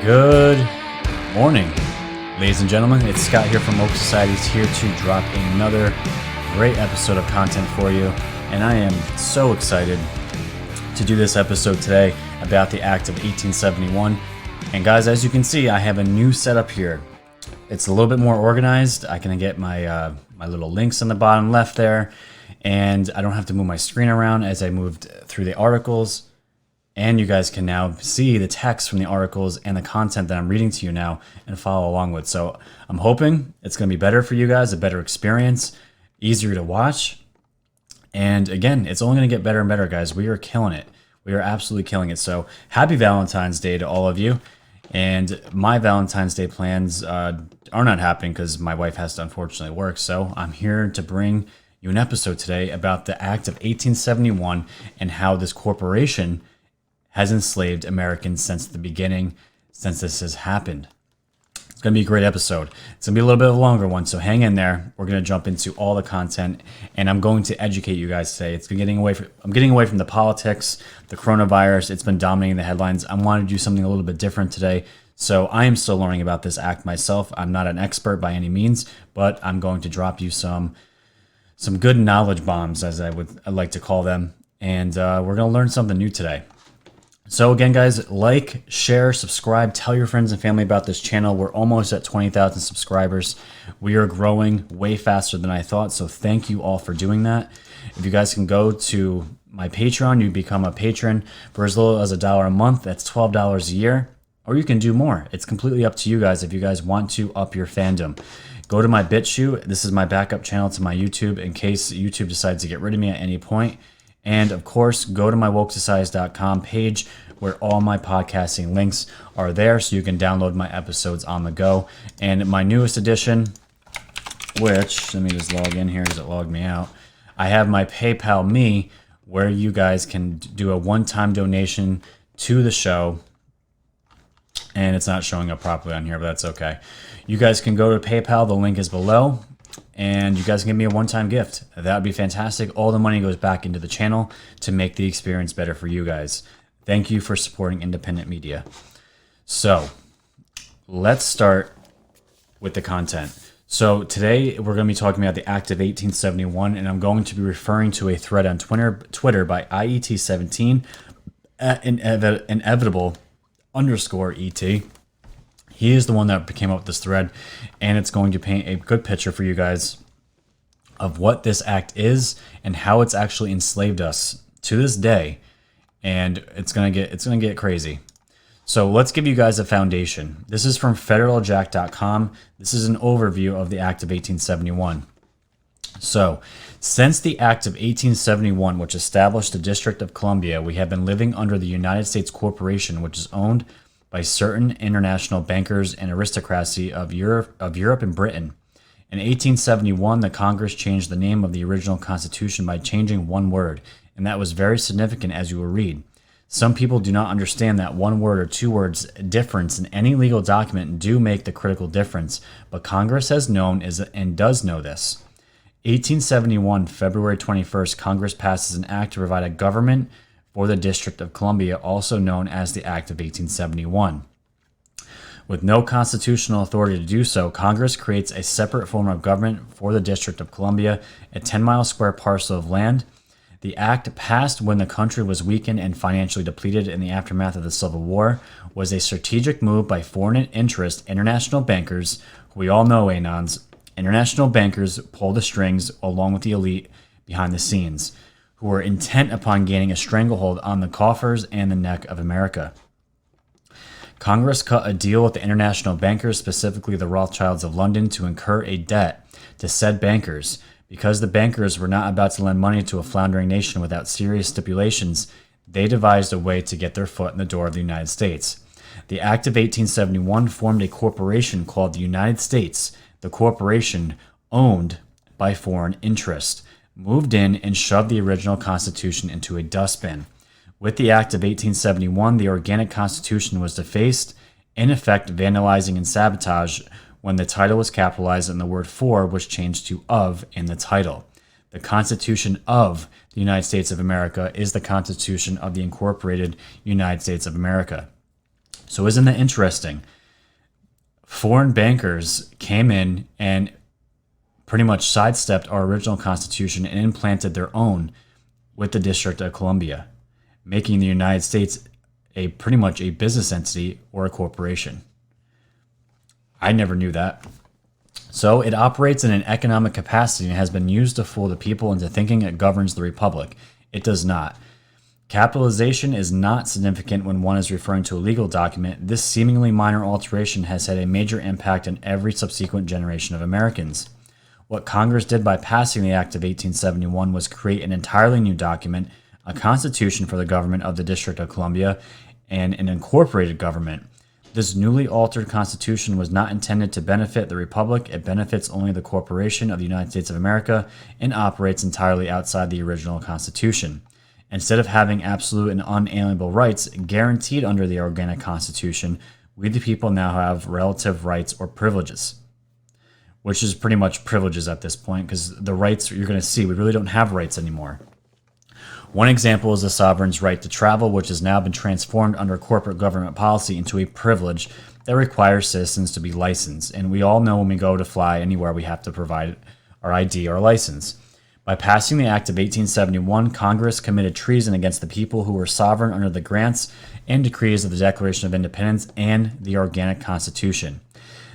Good morning, ladies and gentlemen. It's Scott here from Woke Society's here to drop another great episode of content for you. And I am so excited to do this episode today about the Act of 1871. And guys, as you can see, I have a new setup here. It's a little bit more organized. I can get my my little links on the bottom left there, and I don't have to move my screen around as I moved through the articles. And you guys can now see the text from the articles and the content that I'm reading to you now and follow along with. So I'm hoping it's going to be better for you guys, a better experience, easier to watch. And again, it's only going to get better and better, guys. We are killing it. We are absolutely killing it. So happy Valentine's Day to all of you. And my Valentine's Day plans are not happening because my wife has to unfortunately work. So I'm here to bring you an episode today about the Act of 1871 and how this corporation has enslaved Americans since the beginning, since this has happened. It's going to be a great episode. It's going to be a little bit of a longer one, so hang in there. We're going to jump into all the content, and I'm going to educate you guys today. I'm getting away from the politics, the coronavirus. It's been dominating the headlines. I want to do something a little bit different today. So I am still learning about this act myself. I'm not an expert by any means, but I'm going to drop you some good knowledge bombs, as I'd like to call them, and we're going to learn something new today. So again, guys, like, share, subscribe, tell your friends and family about this channel. We're almost at 20,000 subscribers. We are growing way faster than I thought, so thank you all for doing that. If you guys can go to my Patreon, you become a patron for as little as $1 a month. That's $12 a year, or you can do more. It's completely up to you guys if you guys want to up your fandom. Go to my BitChute. This is my backup channel to my YouTube in case YouTube decides to get rid of me at any point. And of course, go to my wokesociety.com page where all my podcasting links are there so you can download my episodes on the go. And my newest edition, which, let me just log in here because it logged me out. I have my PayPal Me where you guys can do a one-time donation to the show. And it's not showing up properly on here, but that's okay. You guys can go to PayPal. The link is below. And you guys can give me a one-time gift. That would be fantastic. All the money goes back into the channel to make the experience better for you guys. Thank you for supporting independent media. So let's start with the content. So today we're going to be talking about the Act of 1871, and I'm going to be referring to a thread on Twitter by IET17 at Inevitable_ET. He is the one that came up with this thread, and it's going to paint a good picture for you guys of what this act is and how it's actually enslaved us to this day. And it's gonna get crazy. So let's give you guys a foundation. This is from federaljack.com. This is an overview of the Act of 1871. So, since the Act of 1871, which established the District of Columbia, we have been living under the United States Corporation, which is owned by certain international bankers and aristocracy of Europe and Britain. In 1871, the Congress changed the name of the original Constitution by changing one word, and that was very significant, as you will read. Some people do not understand that one word or two words difference in any legal document do make the critical difference, but Congress has known and does know this. 1871, February 21st, Congress passes an act to provide a government for the District of Columbia, also known as the Act of 1871. With no constitutional authority to do so, Congress creates a separate form of government for the District of Columbia, a 10-mile square parcel of land. The act, passed when the country was weakened and financially depleted in the aftermath of the Civil War, was a strategic move by foreign interest international bankers, who we all know, Anons. International bankers pull the strings along with the elite behind the scenes, who were intent upon gaining a stranglehold on the coffers and the neck of America. Congress cut a deal with the international bankers, specifically the Rothschilds of London, to incur a debt to said bankers. Because the bankers were not about to lend money to a floundering nation without serious stipulations, they devised a way to get their foot in the door of the United States. The Act of 1871 formed a corporation called the United States. The corporation, owned by foreign interest, moved in and shoved the original Constitution into a dustbin. With the Act of 1871, the organic Constitution was defaced, in effect vandalizing and sabotage, when the title was capitalized and the word for was changed to of in the title. The Constitution of the United States of America is the Constitution of the Incorporated United States of America. So isn't that interesting? Foreign bankers came in and pretty much sidestepped our original Constitution and implanted their own with the District of Columbia, making the United States pretty much a business entity or a corporation. I never knew that. So it operates in an economic capacity and has been used to fool the people into thinking it governs the republic. It does not. Capitalization is not significant when one is referring to a legal document. This seemingly minor alteration has had a major impact on every subsequent generation of Americans. What Congress did by passing the Act of 1871 was create an entirely new document, a constitution for the government of the District of Columbia, and an incorporated government. This newly altered constitution was not intended to benefit the Republic. It benefits only the corporation of the United States of America and operates entirely outside the original Constitution. Instead of having absolute and unalienable rights guaranteed under the organic Constitution, we the people now have relative rights or privileges, which is pretty much privileges at this point, because the rights you're going to see, we really don't have rights anymore. One example is the sovereign's right to travel, which has now been transformed under corporate government policy into a privilege that requires citizens to be licensed. And we all know when we go to fly anywhere, we have to provide our ID or license. By passing the Act of 1871, Congress committed treason against the people who were sovereign under the grants and decrees of the Declaration of Independence and the Organic Constitution.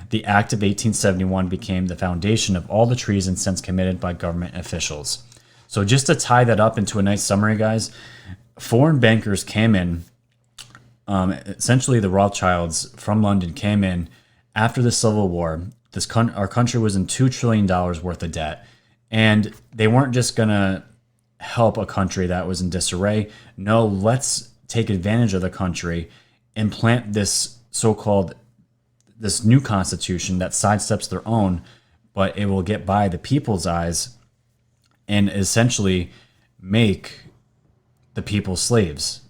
The Act of 1871 became the foundation of all the treason since committed by government officials. So just to tie that up into a nice summary, guys, foreign bankers came in, essentially the Rothschilds from London came in after the Civil War. Our country was in $2 trillion worth of debt. And they weren't just going to help a country that was in disarray. No, let's take advantage of the country, implant this this new constitution that sidesteps their own, but it will get by the people's eyes and essentially make the people slaves.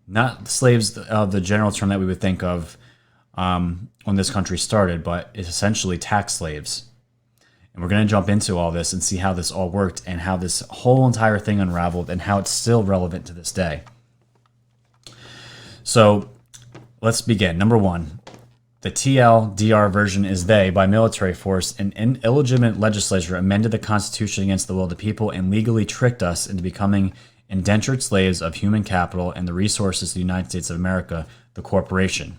Not slaves of the general term that we would think of when this country started, but it's essentially tax slaves. And we're going to jump into all this and see how this all worked and how this whole entire thing unraveled and how it's still relevant to this day. So let's begin. Number one, the TLDR version is they, by military force, an illegitimate legislature amended the Constitution against the will of the people and legally tricked us into becoming indentured slaves of human capital and the resources of the United States of America, the corporation.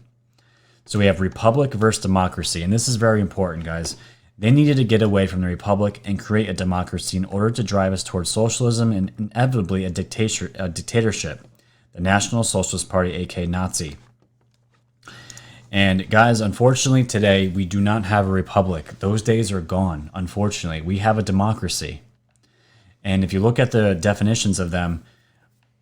So we have republic versus democracy, and this is very important, guys. They needed to get away from the republic and create a democracy in order to drive us towards socialism and inevitably a dictatorship, the National Socialist Party, aka Nazi. And guys, unfortunately today, we do not have a republic. Those days are gone, unfortunately. We have a democracy. And if you look at the definitions of them,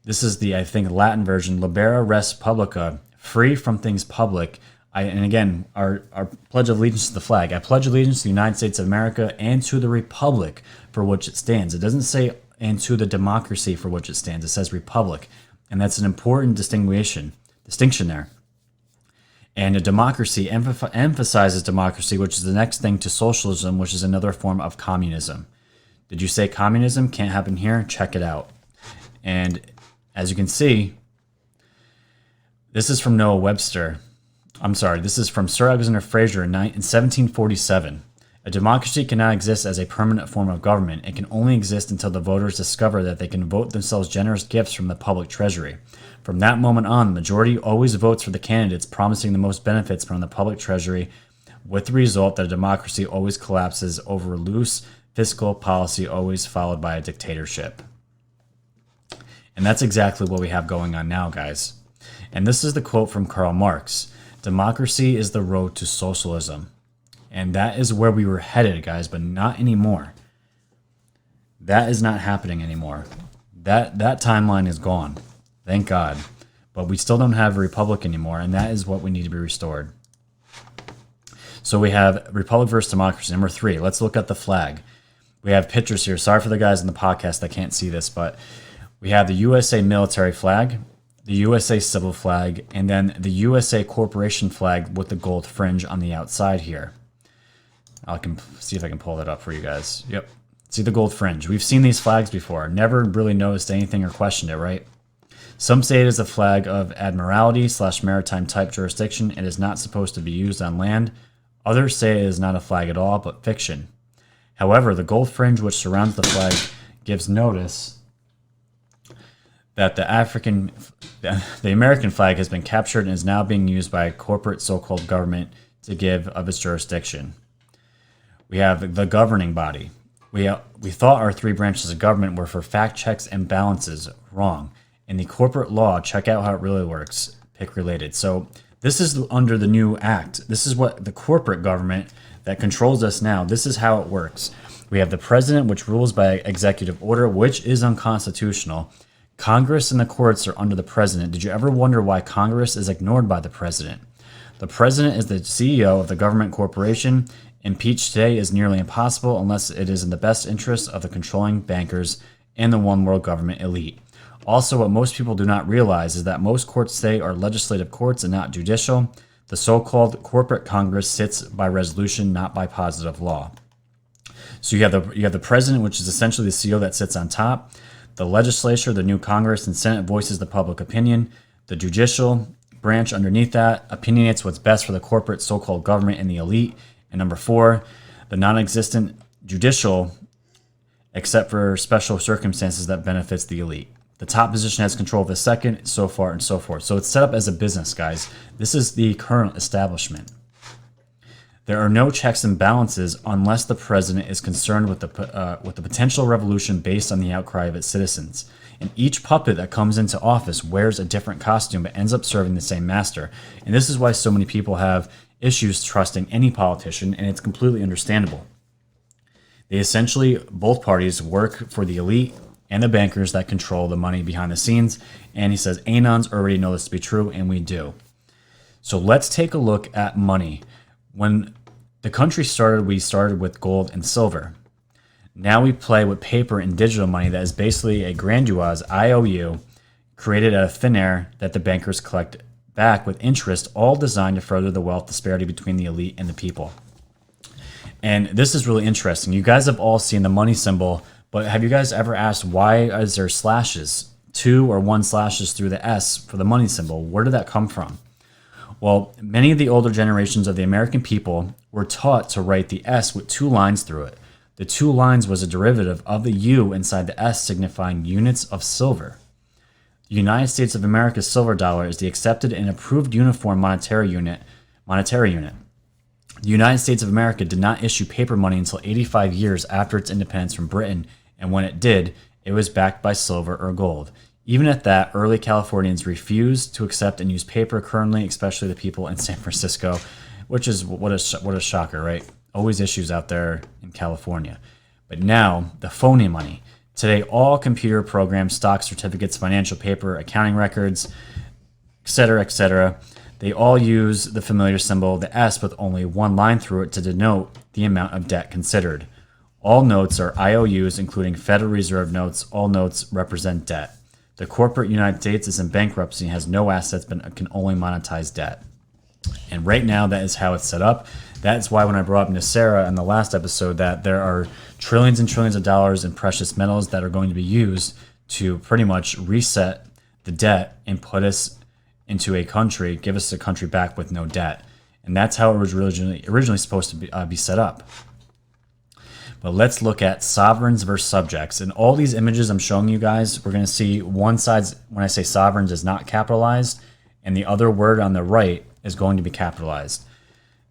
this is the, I think, Latin version, libera res publica, free from things public. And again, our pledge of allegiance to the flag. I pledge allegiance to the United States of America and to the republic for which it stands. It doesn't say and to the democracy for which it stands. It says republic. And that's an important distinction there. And a democracy emphasizes democracy, which is the next thing to socialism, which is another form of communism. Did you say communism can't happen here? Check it out. And as you can see, this is from Noah Webster. This is from Sir Alexander Fraser in 1747. A democracy cannot exist as a permanent form of government. It can only exist until the voters discover that they can vote themselves generous gifts from the public treasury. From that moment on, the majority always votes for the candidates promising the most benefits from the public treasury, with the result that a democracy always collapses over loose fiscal policy, always followed by a dictatorship. And that's exactly what we have going on now, guys. And this is the quote from Karl Marx. Democracy is the road to socialism. And that is where we were headed, guys, but not anymore. That is not happening anymore. That timeline is gone. Thank God. But we still don't have a republic anymore, and that is what we need to be restored. So we have republic versus democracy. Number 3, let's look at the flag. We have pictures here. Sorry for the guys in the podcast that can't see this, but we have the USA military flag, the USA civil flag, and then the USA corporation flag with the gold fringe on the outside here. I can see if I can pull that up for you guys. Yep. See the gold fringe. We've seen these flags before. Never really noticed anything or questioned it, right? Some say it is a flag of admiralty / maritime type jurisdiction. It is not supposed to be used on land. Others say it is not a flag at all, but fiction. However, the gold fringe which surrounds the flag gives notice that the American flag has been captured and is now being used by a corporate so-called government to give of its jurisdiction. We have the governing body. We thought our 3 branches of government were for fact checks and balances. Wrong. In the corporate law, check out how it really works. Pick related. So this is under the new act. This is what the corporate government that controls us now. This is how it works. We have the president, which rules by executive order, which is unconstitutional. Congress and the courts are under the president. Did you ever wonder why Congress is ignored by the president? The president is the CEO of the government corporation. Impeach today is nearly impossible unless it is in the best interest of the controlling bankers and the one world government elite. Also, what most people do not realize is that most courts today are legislative courts and not judicial. The so-called corporate Congress sits by resolution, not by positive law. So you have the president, which is essentially the CEO that sits on top. The legislature, the new Congress and Senate voices the public opinion. The judicial branch underneath that opinionates what's best for the corporate so-called government and the elite. And number 4, the non-existent judicial, except for special circumstances that benefits the elite. The top position has control of the second, so far and so forth. So it's set up as a business, guys. This is the current establishment. There are no checks and balances unless the president is concerned with the potential revolution based on the outcry of its citizens. And each puppet that comes into office wears a different costume but ends up serving the same master. And this is why so many people have issues trusting any politician, and it's completely understandable. They essentially, both parties, work for the elite and the bankers that control the money behind the scenes. And he says, Anons already know this to be true, and we do. So let's take a look at money. When the country started, we started with gold and silver. Now we play with paper and digital money that is basically a grandiose IOU created out of thin air that the bankers collect back with interest, all designed to further the wealth disparity between the elite and the people. And this is really interesting. You guys have all seen the money symbol, but have you guys ever asked why is there slashes, 2 or 1 slashes through the S for the money symbol? Where did that come from? Well, many of the older generations of the American people were taught to write the S with 2 lines through it. The 2 lines was a derivative of the U inside the S, signifying units of silver. The United States of America's silver dollar is the accepted and approved uniform monetary unit. The United States of America did not issue paper money until 85 years after its independence from Britain, and when it did, it was backed by silver or gold. Even at that, early Californians refused to accept and use paper currently, especially the people in San Francisco, which is what a shocker, right? Always issues out there in California. But now, the phony money. Today, all computer programs, stock certificates, financial paper, accounting records, etc., they all use the familiar symbol, the S, with only 1 line through it to denote the amount of debt considered. All notes are IOUs, including Federal Reserve notes. All notes represent debt. The corporate United States is in bankruptcy and has no assets but can only monetize debt. And right now, that is how it's set up. That's why when I brought up Nasera in the last episode, that there are trillions and trillions of dollars in precious metals that are going to be used to pretty much reset the debt and put us into a country, give us a country back with no debt. And that's how it was originally supposed to be set up. But let's look at sovereigns versus subjects. In all these images I'm showing you guys, we're going to see one side, when I say sovereigns, is not capitalized, and the other word on the right is going to be capitalized.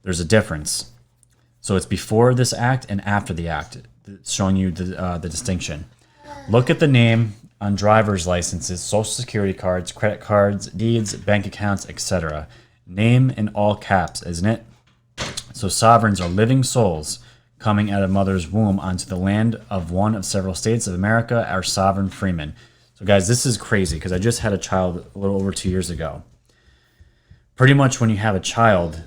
There's a difference. So it's before this act and after the act, showing you the distinction. Look at the name on driver's licenses, social security cards, credit cards, deeds, bank accounts, etc. Name in all caps, isn't it? So sovereigns are living souls coming out of mother's womb onto the land of one of several states of America, our sovereign freemen. So guys, this is crazy because I just had a child a little over 2 years ago. Pretty much when you have a child,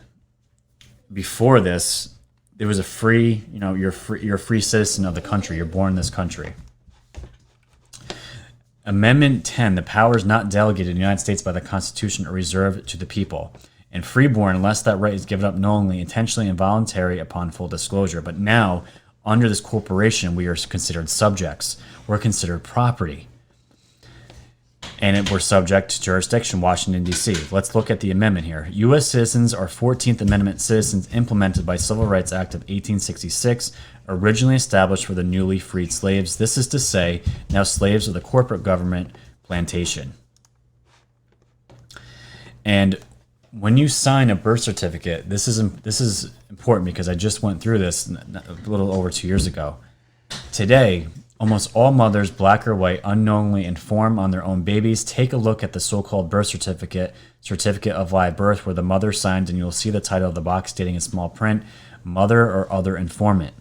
before this, there was a free, you're a free citizen of the country. You're born in this country. Amendment 10, the powers not delegated in the United States by the Constitution are reserved to the people. And freeborn, unless that right is given up knowingly, intentionally, and voluntary upon full disclosure. But now, under this corporation, we are considered subjects. We're considered property. and it were subject to jurisdiction, Washington, D.C. Let's look at the amendment here. U.S. citizens are 14th Amendment citizens implemented by Civil Rights Act of 1866, originally established for the newly freed slaves. This is to say, now slaves of the corporate government plantation. And when you sign a birth certificate, this is important because I just went through this a little over 2 years ago. Today, almost all mothers, black or white, unknowingly inform on their own babies. Take a look at the so-called birth certificate of live birth, where the mother signs, and you'll see the title of the box stating in small print, mother or other informant.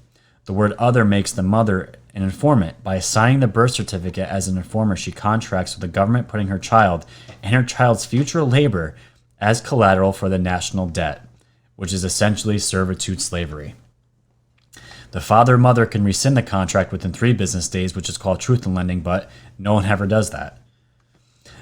The word other makes the mother an informant. By signing the birth certificate as an informer, she contracts with the government, putting her child and her child's future labor as collateral for the national debt, which is essentially servitude slavery. The father or mother can rescind the contract within 3 business days, which is called truth in lending, but no one ever does that.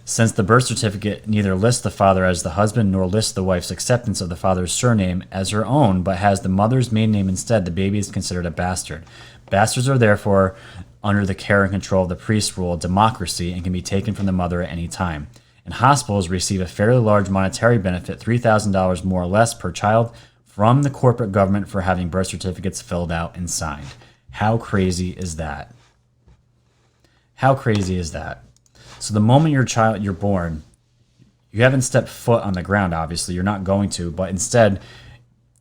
Since the birth certificate neither lists the father as the husband nor lists the wife's acceptance of the father's surname as her own, but has the mother's maiden name instead, the baby is considered a bastard. Bastards are therefore under the care and control of the priest rule democracy and can be taken from the mother at any time. And hospitals receive a fairly large monetary benefit, $3,000 more or less per child, from the corporate government for having birth certificates filled out and signed. How crazy is that? How crazy is that? So the moment you're born, you haven't stepped foot on the ground, obviously. You're not going to, but instead,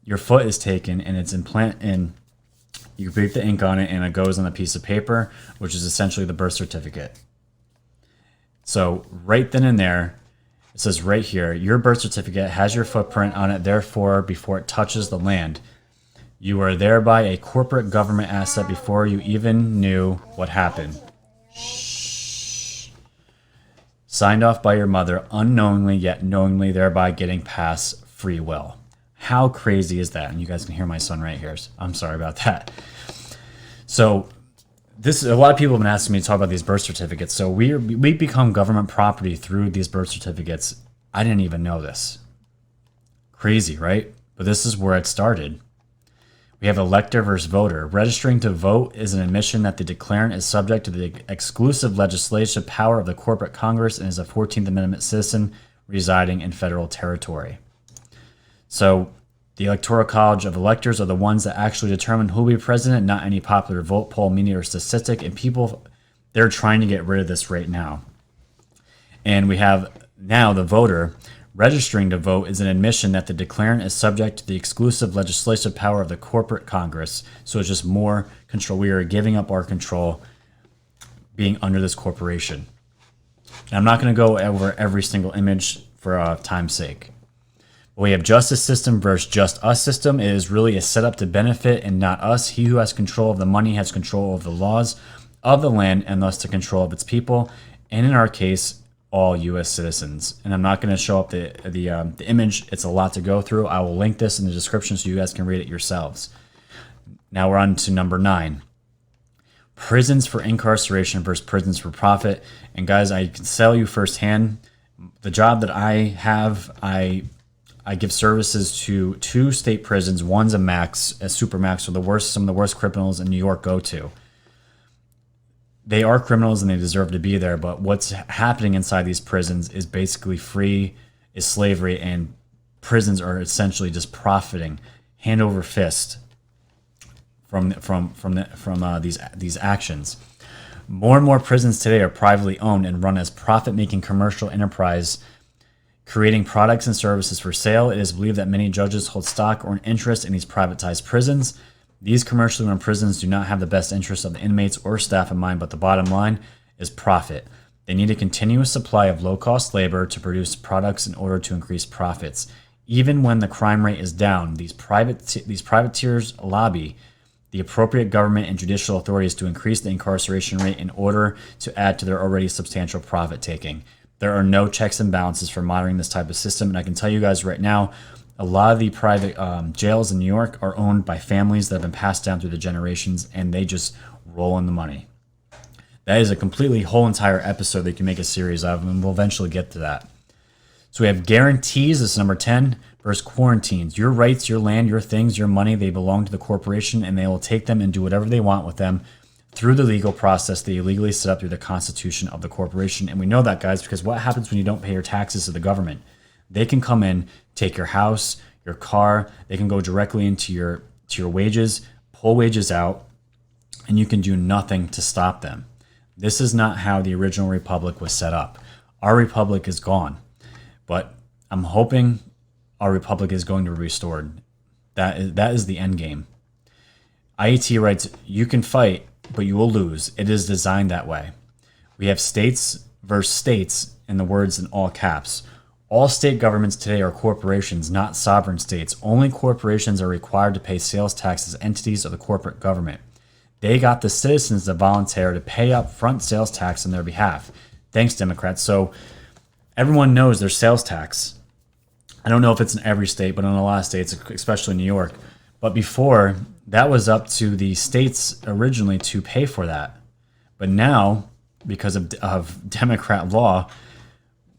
your foot is taken and it's implanted in. You breathe the ink on it and it goes on a piece of paper, which is essentially the birth certificate. So right then and there, it says right here, your birth certificate has your footprint on it, therefore, before it touches the land, you are thereby a corporate government asset before you even knew what happened. Shh. Signed off by your mother unknowingly, yet knowingly, thereby getting past free will. How crazy is that? And you guys can hear my son right here. I'm sorry about that. So a lot of people have been asking me to talk about these birth certificates. So we become government property through these birth certificates. I didn't even know this. Crazy, right? But this is where it started. We have elector versus voter. Registering to vote is an admission that the declarant is subject to the exclusive legislative power of the corporate Congress and is a 14th Amendment citizen residing in federal territory. So the Electoral College of Electors are the ones that actually determine who will be president, not any popular vote poll, media, or statistic. And people, they're trying to get rid of this right now. And we have now the voter. Registering to vote is an admission that the declarant is subject to the exclusive legislative power of the corporate Congress. So it's just more control. We are giving up our control being under this corporation. And I'm not going to go over every single image for time's sake. We have justice system versus just us system. It is really a setup to benefit and not us. He who has control of the money has control of the laws of the land and thus the control of its people. And in our case, all U.S. citizens. And I'm not going to show up the image. It's a lot to go through. I will link this in the description so you guys can read it yourselves. Now we're on to number 9. Prisons for incarceration versus prisons for profit. And guys, I can tell you firsthand, the job that I have, I give services to 2 state prisons. One's a super max, so some of the worst criminals in New York go to. They are criminals and they deserve to be there, but what's happening inside these prisons is basically is slavery, and prisons are essentially just profiting hand over fist from these actions. More and more prisons today are privately owned and run as profit-making commercial enterprise, creating products and services for sale. It is believed that many judges hold stock or an interest in these privatized prisons. These commercially run prisons do not have the best interests of the inmates or staff in mind, but the bottom line is profit. They need a continuous supply of low-cost labor to produce products in order to increase profits. Even when the crime rate is down, these privateers lobby the appropriate government and judicial authorities to increase the incarceration rate in order to add to their already substantial profit-taking. There are no checks and balances for monitoring this type of system, and I can tell you guys right now, a lot of the private jails in New York are owned by families that have been passed down through the generations, and they just roll in the money. That is a completely whole entire episode that you can make a series of, and we'll eventually get to that. So we have guarantees, this is number 10, versus quarantines. Your rights, your land, your things, your money, they belong to the corporation, and they will take them and do whatever they want with them through the legal process they illegally set up through the constitution of the corporation. And we know that, guys, because what happens when you don't pay your taxes to the government? They can come in, take your house, your car, they can go directly into your wages, pull wages out, and you can do nothing to stop them. This is not how the original republic was set up. Our republic is gone, but I'm hoping our republic is going to be restored. That is the end game. IET writes, you can fight, but you will lose. It is designed that way. We have states versus states, and the words in all caps. All state governments today are corporations, not sovereign states. Only corporations are required to pay sales tax as entities of the corporate government. They got the citizens to volunteer to pay up front sales tax on their behalf. Thanks, Democrats. So everyone knows there's sales tax. I don't know if it's in every state, but in a lot of states, especially New York. But before, that was up to the states originally to pay for that. But now, because of Democrat law,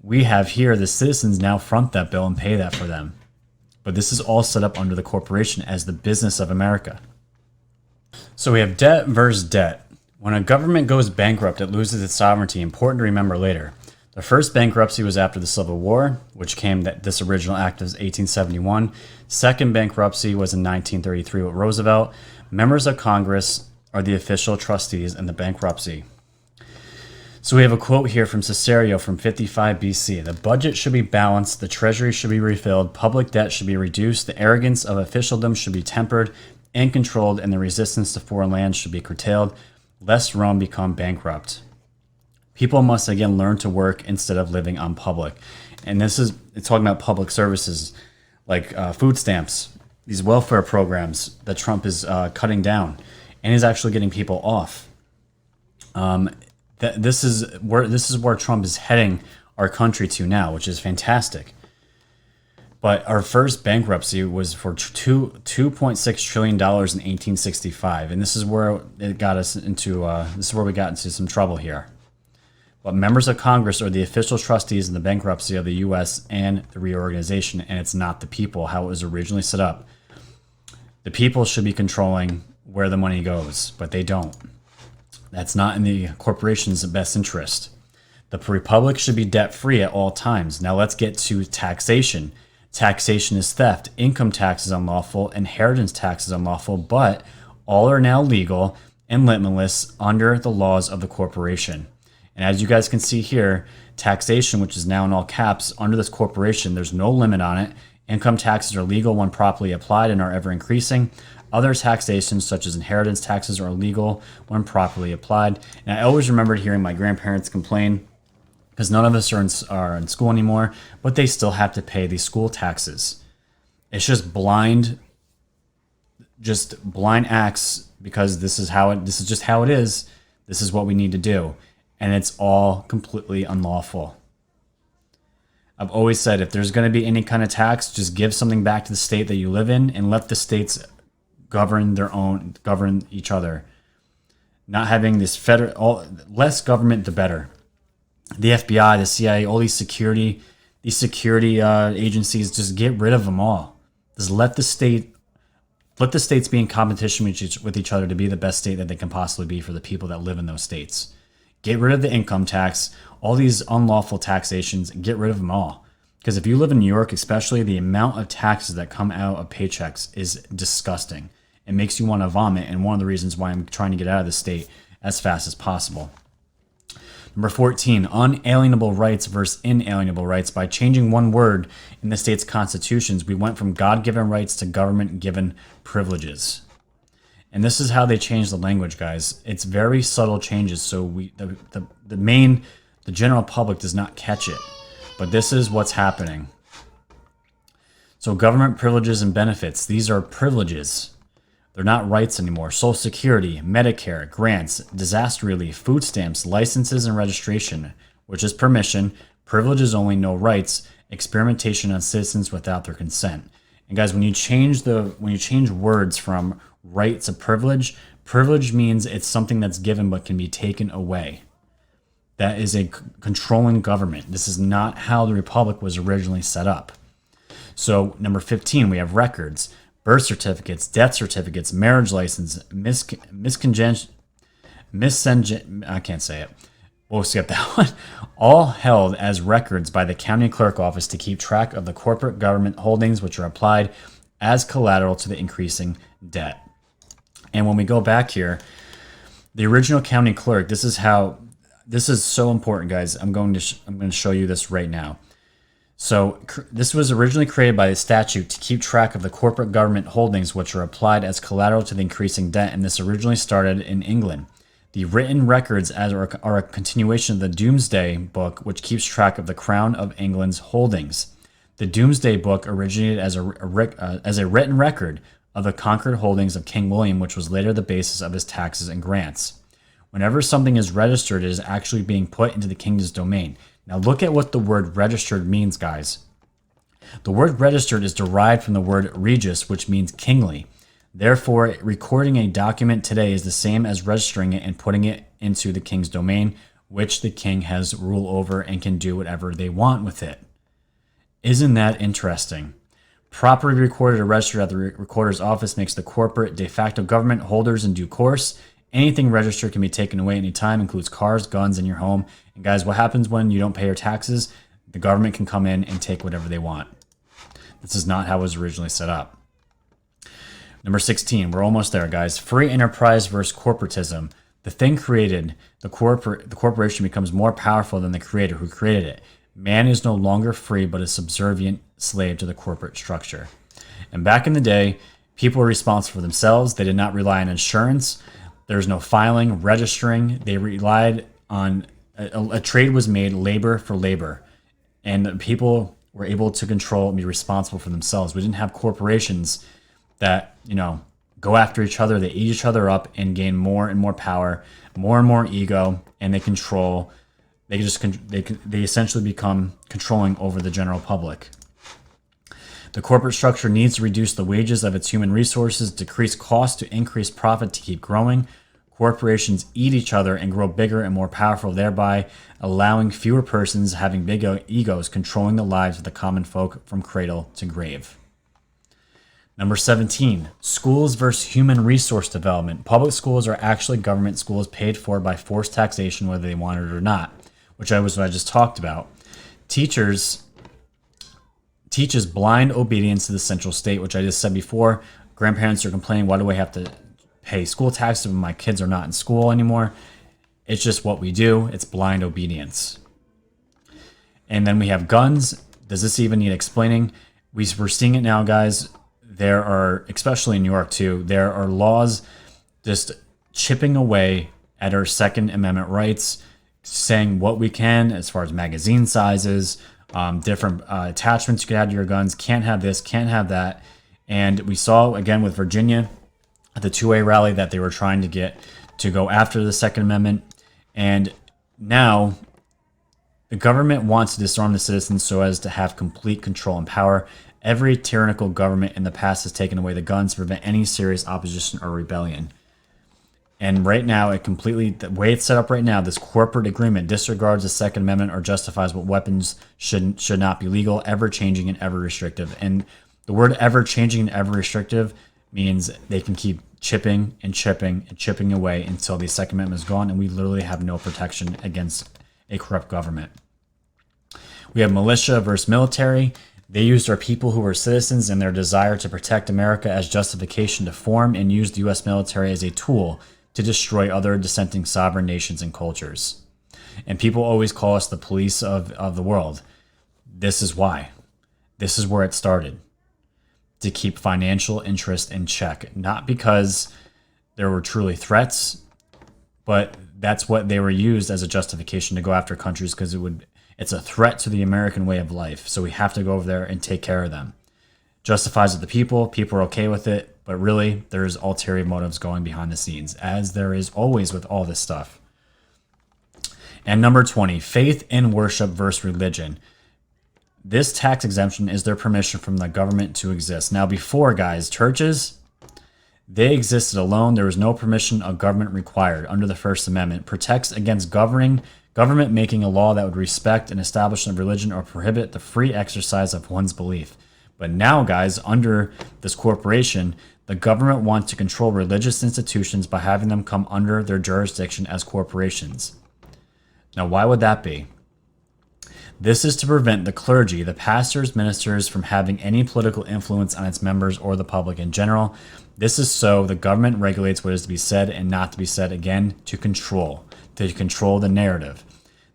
we have here the citizens now front that bill and pay that for them. But this is all set up under the corporation as the business of America. So we have debt versus debt. When a government goes bankrupt, it loses its sovereignty. Important to remember later. The first bankruptcy was after the Civil War, which came that this original act was 1871. Second bankruptcy was in 1933 with Roosevelt. Members of Congress are the official trustees in the bankruptcy. So we have a quote here from Cicero from 55 BC. The budget should be balanced, the treasury should be refilled, public debt should be reduced, the arrogance of officialdom should be tempered and controlled, and the resistance to foreign lands should be curtailed, lest Rome become bankrupt. People must again learn to work instead of living on public. And it's talking about public services like food stamps, these welfare programs that Trump is cutting down, and is actually getting people off. This is where Trump is heading our country to now, which is fantastic. But our first bankruptcy was for $2.6 trillion in 1865, and this is where it got us into. This is where we got into some trouble here. But members of Congress are the official trustees in the bankruptcy of the U.S. and the reorganization, and it's not the people how it was originally set up. The people should be controlling where the money goes, but they don't. That's not in the corporation's best interest. The republic should be debt-free at all times. Now let's get to taxation. Taxation is theft. Income tax is unlawful. Inheritance tax is unlawful, but all are now legal and limitless under the laws of the corporation. And as you guys can see here, taxation, which is now in all caps, under this corporation, there's no limit on it. Income taxes are legal when properly applied and are ever increasing. Other taxations, such as inheritance taxes, are illegal when properly applied. And I always remembered hearing my grandparents complain, because none of us are in school anymore, but they still have to pay these school taxes. It's just blind acts, because this is just how it is. This is what we need to do. And it's all completely unlawful. I've always said, if there's going to be any kind of tax, just give something back to the state that you live in and let the states govern each other. Not having this less government, the better. The FBI, the CIA, all these security agencies, just get rid of them all. Just let the states be in competition with each other to be the best state that they can possibly be for the people that live in those states. Get rid of the income tax, all these unlawful taxations, get rid of them all. Because if you live in New York, especially, the amount of taxes that come out of paychecks is disgusting. It makes you want to vomit, and one of the reasons why I'm trying to get out of the state as fast as possible. Number 14, unalienable rights versus inalienable rights. By changing one word in the state's constitutions, we went from God-given rights to government-given privileges. And this is how they change the language, guys. It's very subtle changes, so the general public does not catch it. But this is what's happening. So government privileges and benefits, these are privileges. They're not rights anymore. Social Security, Medicare, grants, disaster relief, food stamps, licenses and registration, which is permission, privileges only, no rights, experimentation on citizens without their consent. And guys, when you change words from right to privilege, privilege means it's something that's given but can be taken away. That is a controlling government. This is not how the republic was originally set up. So number 15, we have records, birth certificates, death certificates, marriage license, miscellaneous I can't say it. We'll skip that one. All held as records by the county clerk office to keep track of the corporate government holdings which are applied as collateral to the increasing debt. And when we go back here, the original county clerk, this is so important, guys. I'm going to show you this right now. So this was originally created by the statute to keep track of the corporate government holdings which are applied as collateral to the increasing debt, and this originally started in England. The written records are a continuation of the Domesday Book, which keeps track of the Crown of England's holdings. The Domesday Book originated as a written record of the conquered holdings of King William, which was later the basis of his taxes and grants. Whenever something is registered, it is actually being put into the kingdom's domain. Now look at what the word registered means, guys. The word registered is derived from the word regius, which means kingly. Therefore, recording a document today is the same as registering it and putting it into the king's domain, which the king has rule over and can do whatever they want with it. Isn't that interesting? Properly recorded or registered at the recorder's office makes the corporate de facto government holders in due course. Anything registered can be taken away anytime, includes cars, guns, and your home. And guys, what happens when you don't pay your taxes? The government can come in and take whatever they want. This is not how it was originally set up. Number 16, we're almost there, guys. Free enterprise versus corporatism. The thing created, the corporation becomes more powerful than the creator who created it. Man is no longer free, but a subservient slave to the corporate structure. And back in the day, people were responsible for themselves. They did not rely on insurance. There's no filing, registering. They relied on a trade was made labor for labor, and people were able to control and be responsible for themselves. We didn't have corporations that go after each other. They eat each other up and gain more and more power, more and more ego, and they control. They essentially become controlling over the general public. The corporate structure needs to reduce the wages of its human resources, decrease costs to increase profit to keep growing. Corporations eat each other and grow bigger and more powerful, thereby allowing fewer persons having big egos controlling the lives of the common folk from cradle to grave. Number 17, schools versus human resource development. Public schools are actually government schools paid for by forced taxation, whether they want it or not, which I just talked about. Teaches blind obedience to the central state, which I just said before. Grandparents are complaining, why do I have to pay school taxes when my kids are not in school anymore? It's just what we do. It's blind obedience. And then we have guns. Does this even need explaining? We're seeing it now, guys. There are, especially in New York too, there are laws just chipping away at our Second Amendment rights, saying what we can as far as magazine sizes, different attachments you can add to your guns, can't have this, can't have that. And we saw, again, with Virginia, at the 2A rally, that they were trying to get to go after the Second Amendment. And now the government wants to disarm the citizens so as to have complete control and power. Every tyrannical government in the past has taken away the guns to prevent any serious opposition or rebellion. And right now, the way it's set up right now, this corporate agreement disregards the Second Amendment or justifies what weapons should not be legal, ever changing and ever restrictive. And the word ever changing and ever restrictive means they can keep chipping and chipping and chipping away until the Second Amendment is gone, and we literally have no protection against a corrupt government. We have militia versus military. They used our people who were citizens and their desire to protect America as justification to form and use the U.S. military as a tool to destroy other dissenting sovereign nations and cultures. And people always call us the police of the world. This is why. This is where it started. To keep financial interest in check. Not because there were truly threats, but that's what they were used as a justification to go after countries, because it's a threat to the American way of life. So we have to go over there and take care of them. Justifies it the people are okay with it, but really there's ulterior motives going behind the scenes, as there is always with all this stuff. And number 20, faith and worship versus religion. This tax exemption is their permission from the government to exist. Now before, guys, churches, they existed alone. There was no permission of government required under the First Amendment. Protects against government making a law that would respect an establishment of religion or prohibit the free exercise of one's belief. But now, guys, under this corporation, The government wants to control religious institutions by having them come under their jurisdiction as corporations. Now, why would that be? This is to prevent the clergy, the pastors, ministers, from having any political influence on its members or the public in general. This is so the government regulates what is to be said and not to be said, again, to control the narrative.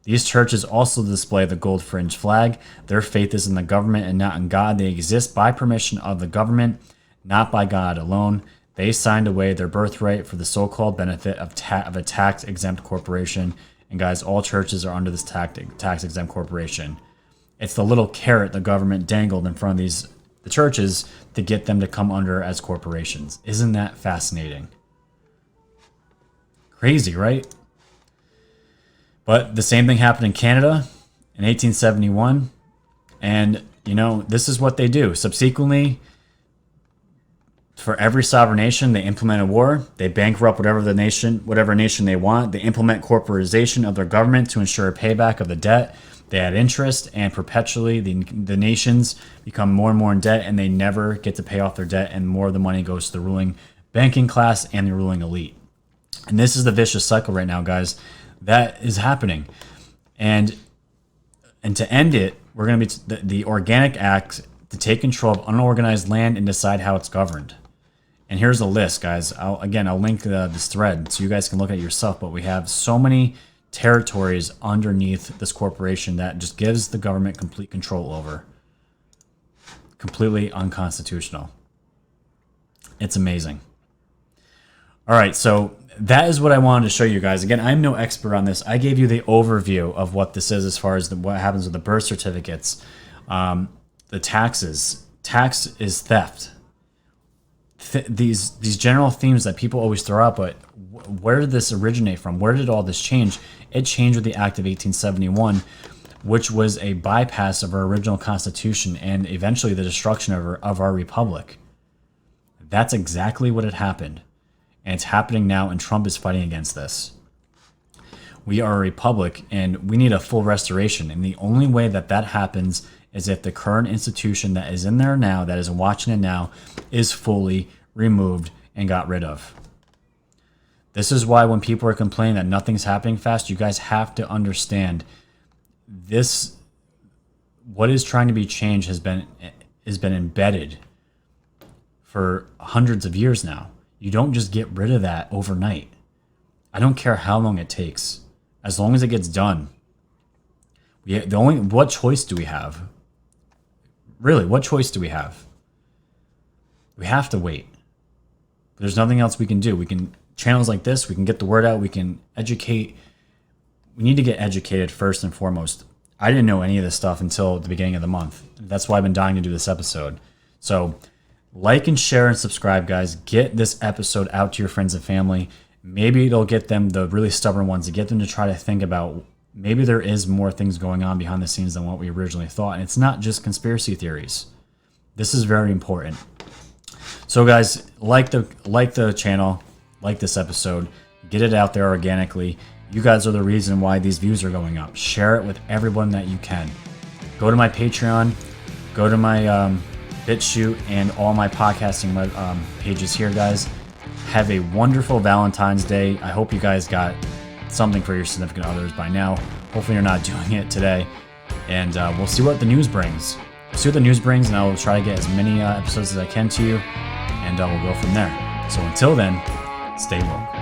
These churches also display the gold fringe flag. Their faith is in the government and not in God. They exist by permission of the government, not by God alone. They signed away their birthright for the so-called benefit of a tax-exempt corporation. And guys, all churches are under this tax-exempt corporation. It's the little carrot the government dangled in front of the churches to get them to come under as corporations. Isn't that fascinating? Crazy, right? But the same thing happened in Canada in 1871. And, this is what they do. Subsequently, for every sovereign nation, they implement a war. They bankrupt whatever nation they want. They implement corporatization of their government to ensure a payback of the debt. They add interest, and perpetually the nations become more and more in debt, and they never get to pay off their debt, and more of the money goes to the ruling banking class and the ruling elite. And this is the vicious cycle right now, guys. That is happening. And to end it, we're going to be the Organic Act to take control of unorganized land and decide how it's governed. And here's a list, guys. I'll link this thread so you guys can look at it yourself. But we have so many territories underneath this corporation that just gives the government complete control over. Completely unconstitutional. It's amazing. All right, so that is what I wanted to show you guys. Again, I'm no expert on this. I gave you the overview of what this is as far as what happens with the birth certificates, the taxes. Tax is theft. These general themes that people always throw out, but where did this originate from? Where did all this change? It changed with the Act of 1871, which was a bypass of our original Constitution and eventually the destruction of our republic. That's exactly what had happened. And it's happening now, and Trump is fighting against this. We are a republic, and we need a full restoration. And the only way that happens is if the current institution that is in there now, that is watching it now, is fully removed and got rid of. This is why when people are complaining that nothing's happening fast, you guys have to understand this. What is trying to be changed has been embedded for hundreds of years now. You don't just get rid of that overnight. I don't care how long it takes, as long as it gets done. What choice do we have? Really, what choice do we have? We have to wait. There's nothing else we can do. We can channels like this. We can get the word out. We can educate. We need to get educated first and foremost. I didn't know any of this stuff until the beginning of the month. That's why I've been dying to do this episode. So like and share and subscribe, guys. Get this episode out to your friends and family. Maybe it'll get them, the really stubborn ones, to get them to try to think about maybe there is more things going on behind the scenes than what we originally thought. And it's not just conspiracy theories. This is very important. So guys, like the channel, like this episode, get it out there organically. You guys are the reason why these views are going up. Share it with everyone that you can. Go to my Patreon, go to my BitChute, and all my podcasting pages here, guys. Have a wonderful Valentine's Day. I hope you guys got something for your significant others by now. Hopefully you're not doing it today. And we'll see what the news brings. And I will try to get as many episodes as I can to you. And we'll go from there. So until then, stay woke.